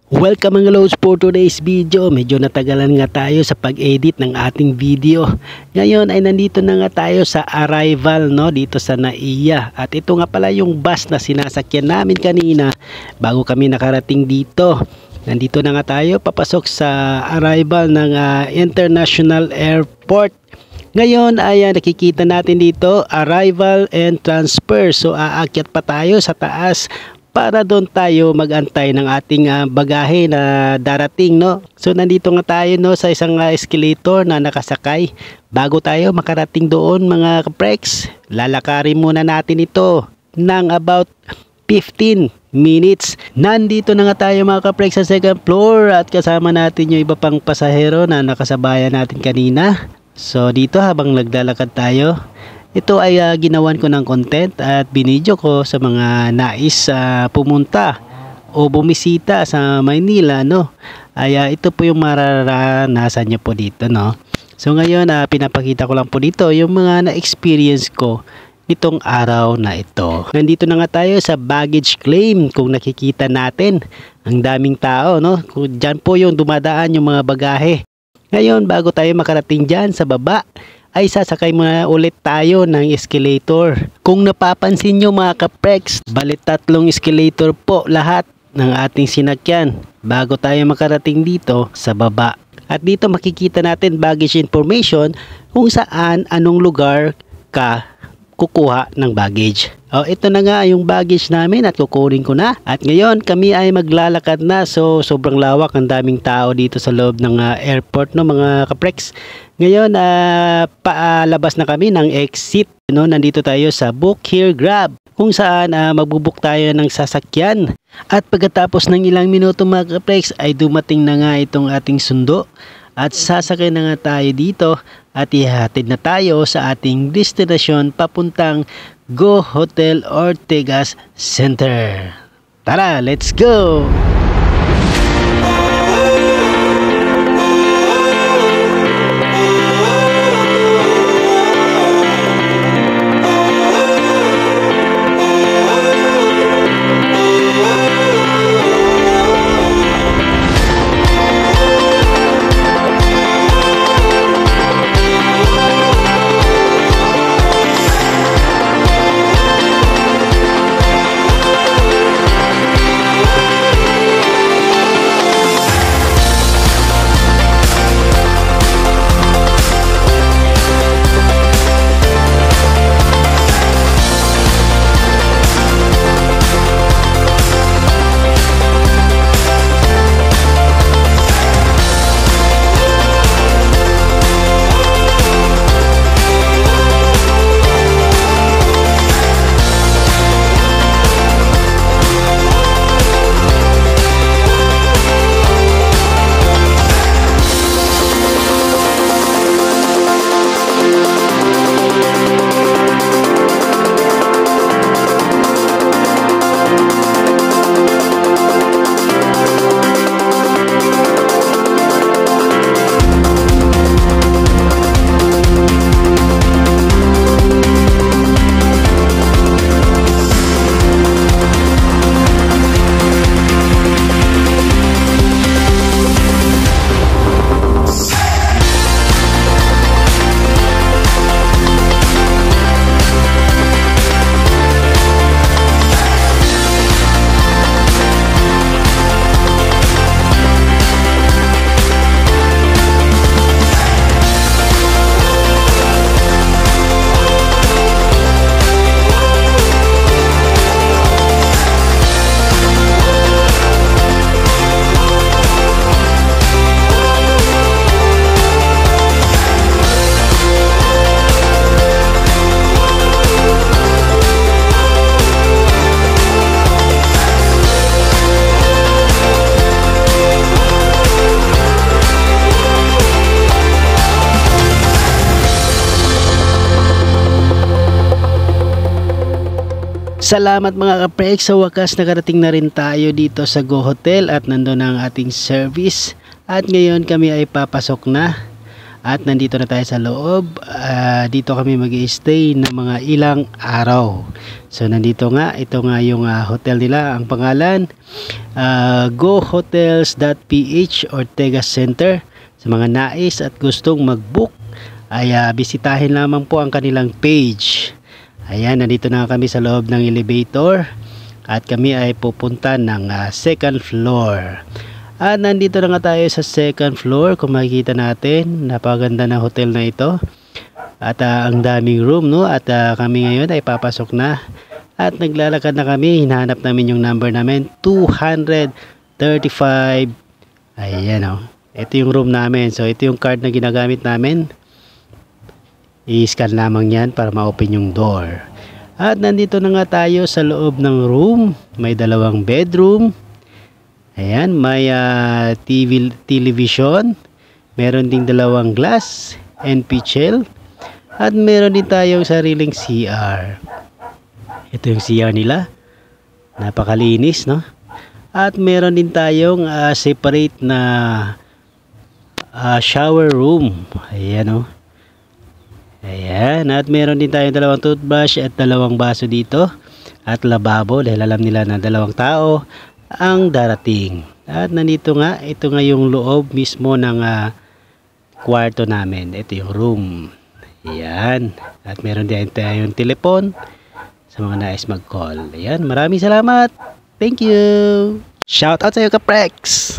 Welcome mga loads for today's video. Medyo natagalan nga tayo sa pag-edit ng ating video. Ngayon ay nandito na nga tayo sa arrival dito sa NAIA. At ito nga pala yung bus na sinasakyan namin kanina bago kami nakarating dito. Nandito na nga tayo papasok sa arrival ng International Airport. Ngayon ay nakikita natin dito arrival and transfer. So aakyat pa tayo sa taas para doon tayo magantay ng ating bagahe na darating, So nandito nga tayo sa isang escalator na nakasakay. Bago tayo makarating doon mga kaprex, lalakarin muna natin ito ng about 15 minutes. Nandito na nga tayo mga kaprex sa second floor at kasama natin yung iba pang pasahero na nakasabayan natin kanina. So dito habang naglalakad tayo, ito ay ginawan ko ng content at binidyo ko sa mga nais pumunta o bumisita sa Maynila, Ay ito po yung mararanasan nyo po dito, So ngayon pinapakita ko lang po dito yung mga na-experience ko nitong araw na ito. Nandito na nga tayo sa baggage claim. Kung nakikita natin, ang daming tao, Kung dyan po yung dumadaan yung mga bagahe. Ngayon bago tayo makarating dyan sa baba, ay sasakay muna ulit tayo ng escalator. Kung napapansin nyo mga kaprex, balit 3 escalator po lahat ng ating sinakyan bago tayo makarating dito sa baba. At dito makikita natin baggage information kung saan, anong lugar ka kukuha ng baggage. Ito na nga yung baggage namin at kukunin ko na. At ngayon kami ay maglalakad na. So sobrang lawak, ang daming tao dito sa loob ng airport, mga kaprex. Ngayon paalabas na kami ng exit. Nandito tayo sa Book Here Grab kung saan magbubook tayo ng sasakyan. At pagkatapos ng ilang minuto mga kaprex ay dumating na nga itong ating sundo. At sasakay na nga tayo dito at ihatid na tayo sa ating destinasyon papuntang Go Hotel Ortigas Center. Tara, let's go! Salamat mga kaprex, sa wakas nakarating na rin tayo dito sa Go Hotel at nandun ang ating service. At ngayon kami ay papasok na. At nandito na tayo sa loob. Dito kami mag-i-stay ng mga ilang araw. So nandito nga, ito nga yung hotel nila. Ang pangalan, gohotels.ph Ortega Center. Sa mga nais at gustong mag-book ay bisitahin lamang po ang kanilang page. Ayan, nandito na kami sa loob ng elevator at kami ay pupunta ng second floor. At nandito na nga tayo sa second floor. Kung makikita natin, napaganda na hotel na ito. At ang daming room, no? At kami ngayon ay papasok na. At naglalakad na kami. Hinahanap namin yung number namin. 235. Ayan, oh. Ito yung room namin. So, ito yung card na ginagamit namin. I-scan lamang yan para ma-open yung door. At nandito na nga tayo sa loob ng room. May dalawang bedroom. Ayan, may television. Meron ding dalawang glass, NP at meron din tayong sariling CR. Ito yung CR nila. Napakalinis, no? At meron din tayong separate na shower room. Ayan, no? Ayan, at meron din tayong dalawang toothbrush at dalawang baso dito. At lababo dahil alam nila na dalawang tao ang darating. At nandito nga, ito nga yung loob mismo ng kwarto namin. Ito yung room. Ayan. At meron din tayong telepon sa mga nais mag-call. Ayan, maraming salamat. Thank you. Shout out sa iyo, Kaprex.